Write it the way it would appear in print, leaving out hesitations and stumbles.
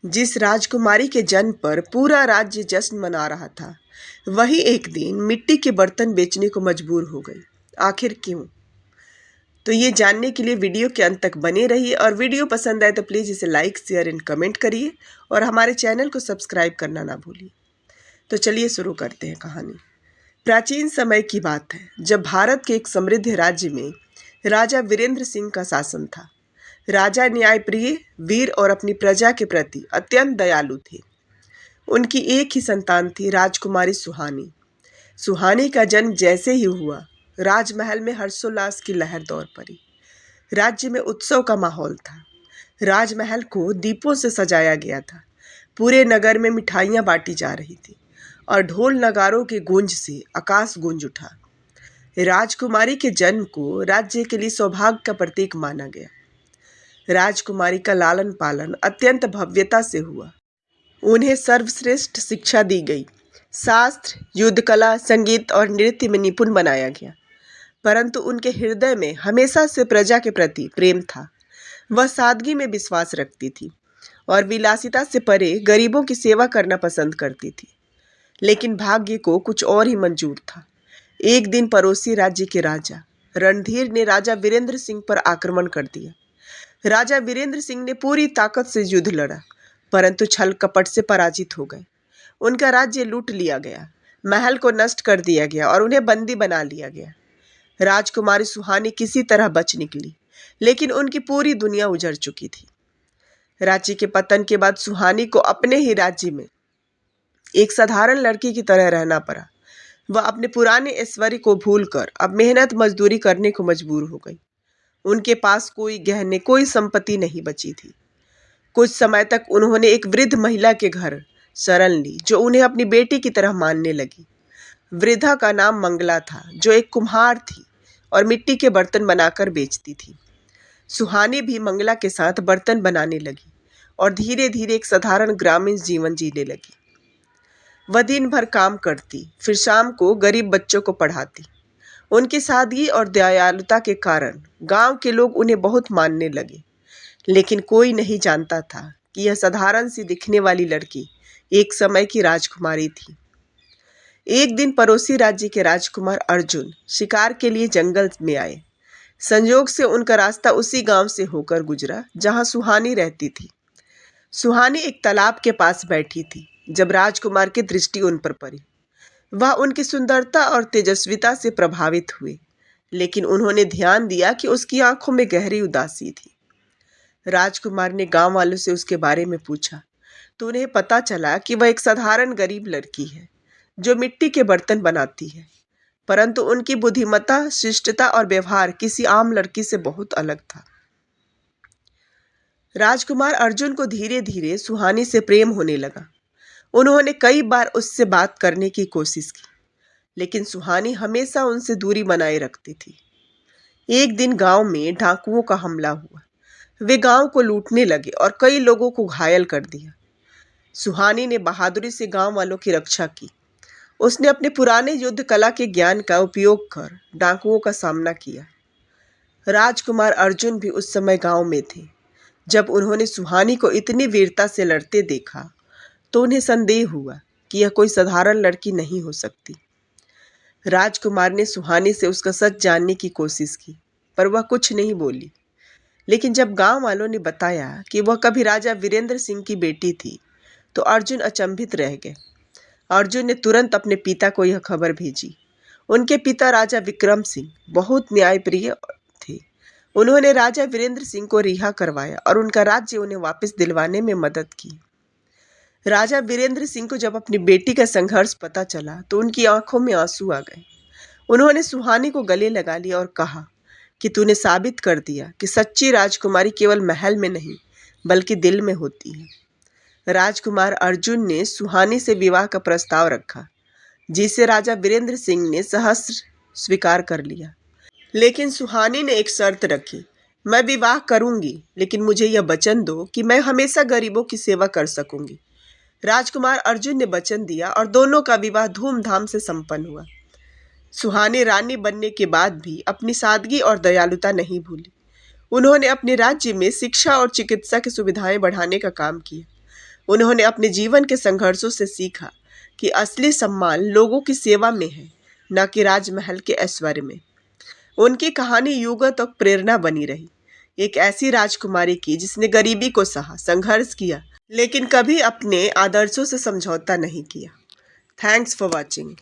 जिस राजकुमारी के जन्म पर पूरा राज्य जश्न मना रहा था, वही एक दिन मिट्टी के बर्तन बेचने को मजबूर हो गई। आखिर क्यों? तो ये जानने के लिए वीडियो के अंत तक बने रहिए, और वीडियो पसंद आए तो प्लीज़ इसे लाइक, शेयर एंड कमेंट करिए और हमारे चैनल को सब्सक्राइब करना ना भूलिए। तो चलिए शुरू करते हैं कहानी। प्राचीन समय की बात है, जब भारत के एक समृद्ध राज्य में राजा वीरेंद्र सिंह का शासन था। राजा न्यायप्रिय, वीर और अपनी प्रजा के प्रति अत्यंत दयालु थे। उनकी एक ही संतान थी, राजकुमारी सुहानी। सुहानी का जन्म जैसे ही हुआ, राजमहल में हर्षोल्लास की लहर दौड़ पड़ी। राज्य में उत्सव का माहौल था। राजमहल को दीपों से सजाया गया था। पूरे नगर में मिठाइयाँ बांटी जा रही थी और ढोल नगारों के गूंज से आकाश गूंज उठा। राजकुमारी के जन्म को राज्य के लिए सौभाग्य का प्रतीक माना गया। राजकुमारी का लालन पालन अत्यंत भव्यता से हुआ। उन्हें सर्वश्रेष्ठ शिक्षा दी गई। शास्त्र, युद्ध कला, संगीत और नृत्य में निपुण बनाया गया। परंतु उनके हृदय में हमेशा से प्रजा के प्रति प्रेम था। वह सादगी में विश्वास रखती थी और विलासिता से परे गरीबों की सेवा करना पसंद करती थी। लेकिन भाग्य को कुछ और ही मंजूर था। एक दिन पड़ोसी राज्य के राजा रणधीर ने राजा वीरेंद्र सिंह पर आक्रमण कर दिया। राजा वीरेंद्र सिंह ने पूरी ताकत से युद्ध लड़ा, परंतु छल कपट से पराजित हो गए। उनका राज्य लूट लिया गया, महल को नष्ट कर दिया गया और उन्हें बंदी बना लिया गया। राजकुमारी सुहानी किसी तरह बच निकली, लेकिन उनकी पूरी दुनिया उजड़ चुकी थी। राज्य के पतन के बाद सुहानी को अपने ही राज्य में एक साधारण लड़की की तरह रहना पड़ा। वह अपने पुराने ऐश्वर्य को भूलकर अब मेहनत मजदूरी करने को मजबूर हो गई। उनके पास कोई गहने, कोई संपत्ति नहीं बची थी। कुछ समय तक उन्होंने एक वृद्ध महिला के घर शरण ली, जो उन्हें अपनी बेटी की तरह मानने लगी। वृद्धा का नाम मंगला था, जो एक कुम्हार थी और मिट्टी के बर्तन बनाकर बेचती थी। सुहानी भी मंगला के साथ बर्तन बनाने लगी और धीरे धीरे एक साधारण ग्रामीण जीवन जीने लगी। वह दिन भर काम करती, फिर शाम को गरीब बच्चों को पढ़ाती। उनकी सादगी और दयालुता के कारण गांव के लोग उन्हें बहुत मानने लगे। लेकिन कोई नहीं जानता था कि यह साधारण सी दिखने वाली लड़की एक समय की राजकुमारी थी। एक दिन पड़ोसी राज्य के राजकुमार अर्जुन शिकार के लिए जंगल में आए। संयोग से उनका रास्ता उसी गांव से होकर गुजरा जहां सुहानी रहती थी। सुहानी एक तालाब के पास बैठी थी जब राजकुमार की दृष्टि उन पर पड़ी। वह उनकी सुंदरता और तेजस्विता से प्रभावित हुए, लेकिन उन्होंने ध्यान दिया कि उसकी आंखों में गहरी उदासी थी। राजकुमार ने गांव वालों से उसके बारे में पूछा तो उन्हें पता चला कि वह एक साधारण गरीब लड़की है, जो मिट्टी के बर्तन बनाती है। परंतु उनकी बुद्धिमत्ता, शिष्टता और व्यवहार किसी आम लड़की से बहुत अलग था। राजकुमार अर्जुन को धीरे धीरे सुहानी से प्रेम होने लगा। उन्होंने कई बार उससे बात करने की कोशिश की, लेकिन सुहानी हमेशा उनसे दूरी बनाए रखती थी। एक दिन गांव में डाकुओं का हमला हुआ। वे गांव को लूटने लगे और कई लोगों को घायल कर दिया। सुहानी ने बहादुरी से गांव वालों की रक्षा की। उसने अपने पुराने युद्ध कला के ज्ञान का उपयोग कर डाकुओं का सामना किया। राजकुमार अर्जुन भी उस समय गांव में थे। जब उन्होंने सुहानी को इतनी वीरता से लड़ते देखा तो उन्हें संदेह हुआ कि यह कोई साधारण लड़की नहीं हो सकती। राजकुमार ने सुहानी से उसका सच जानने की कोशिश की, पर वह कुछ नहीं बोली। लेकिन जब गांव वालों ने बताया कि वह कभी राजा वीरेंद्र सिंह की बेटी थी, तो अर्जुन अचंभित रह गए। अर्जुन ने तुरंत अपने पिता को यह खबर भेजी। उनके पिता राजा विक्रम सिंह बहुत न्यायप्रिय थे। उन्होंने राजा वीरेंद्र सिंह को रिहा करवाया और उनका राज्य उन्हें वापस दिलवाने में मदद की। राजा वीरेंद्र सिंह को जब अपनी बेटी का संघर्ष पता चला तो उनकी आंखों में आंसू आ गए। उन्होंने सुहानी को गले लगा लिया और कहा कि तूने साबित कर दिया कि सच्ची राजकुमारी केवल महल में नहीं, बल्कि दिल में होती है। राजकुमार अर्जुन ने सुहानी से विवाह का प्रस्ताव रखा, जिसे राजा वीरेंद्र सिंह ने सहर्ष स्वीकार कर लिया। लेकिन सुहानी ने एक शर्त रखी, मैं विवाह करूंगी, लेकिन मुझे यह वचन दो कि मैं हमेशा गरीबों की सेवा कर सकूंगी। राजकुमार अर्जुन ने वचन दिया और दोनों का विवाह धूमधाम से संपन्न हुआ। सुहानी रानी बनने के बाद भी अपनी सादगी और दयालुता नहीं भूली। उन्होंने अपने राज्य में शिक्षा और चिकित्सा की सुविधाएं बढ़ाने का काम किया। उन्होंने अपने जीवन के संघर्षों से सीखा कि असली सम्मान लोगों की सेवा में है, न कि राजमहल के ऐश्वर्य में। उनकी कहानी युगों तक प्रेरणा बनी रही, एक ऐसी राजकुमारी की जिसने गरीबी को सहा, संघर्ष किया, लेकिन कभी अपने आदर्शों से समझौता नहीं किया। Thanks for watching.